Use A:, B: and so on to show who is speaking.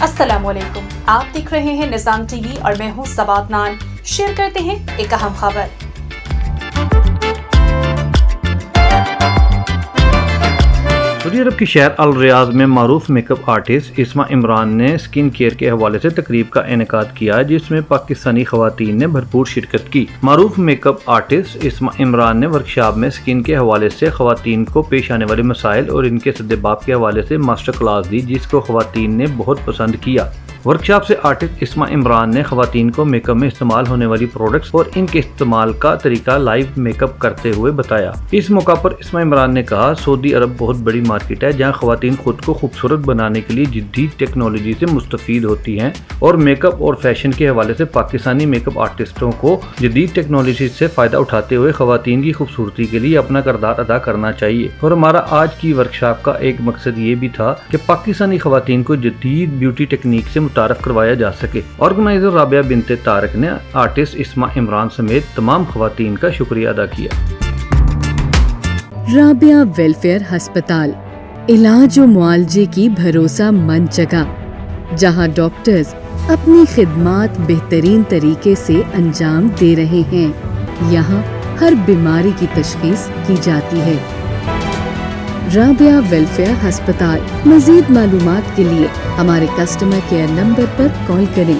A: السلام علیکم، آپ دیکھ رہے ہیں نظام ٹی وی اور میں ہوں صبا عدنان۔ شیئر کرتے ہیں ایک اہم خبر۔
B: سعودی عرب کے شہر الریاض میں معروف میک اپ آرٹسٹ اسما عمران نے سکن کیئر کے حوالے سے تقریب کا انعقاد کیا، جس میں پاکستانی خواتین نے بھرپور شرکت کی۔ معروف میک اپ آرٹسٹ اسما عمران نے ورکشاپ میں سکن کے حوالے سے خواتین کو پیش آنے والے مسائل اور ان کے سدباب کے حوالے سے ماسٹر کلاس دی، جس کو خواتین نے بہت پسند کیا۔ ورکشاپ سے آرٹسٹ اسما عمران نے خواتین کو میک اپ میں استعمال ہونے والی پروڈکٹس اور ان کے استعمال کا طریقہ لائیو میک اپ کرتے ہوئے بتایا۔ اس موقع پر اسما عمران نے کہا، سعودی عرب بہت بڑی مارکیٹ ہے جہاں خواتین خود کو خوبصورت بنانے کے لیے جدید ٹیکنالوجی سے مستفید ہوتی ہیں، اور میک اپ اور فیشن کے حوالے سے پاکستانی میک اپ آرٹسٹوں کو جدید ٹیکنالوجی سے فائدہ اٹھاتے ہوئے خواتین کی خوبصورتی کے لیے اپنا کردار ادا کرنا چاہیے۔ اور ہمارا آج کی ورکشاپ کا ایک مقصد یہ بھی تھا کہ پاکستانی خواتین کو جدید بیوٹی ٹیکنیک سے متعارف کروایا جا سکے۔ آرگنائزر رابعہ بنت طارق نے آرٹسٹ اسما عمران سمیت تمام خواتین کا شکریہ ادا کیا۔
C: رابعہ ویلفیئر ہسپتال، علاج و معالجے کی بھروسہ مند جگہ، جہاں ڈاکٹرز اپنی خدمات بہترین طریقے سے انجام دے رہے ہیں۔ یہاں ہر بیماری کی تشخیص کی جاتی ہے۔ رابعہ ویلفیئر ہسپتال۔ مزید معلومات کے لیے ہمارے کسٹمر کیئر نمبر پر کال کریں۔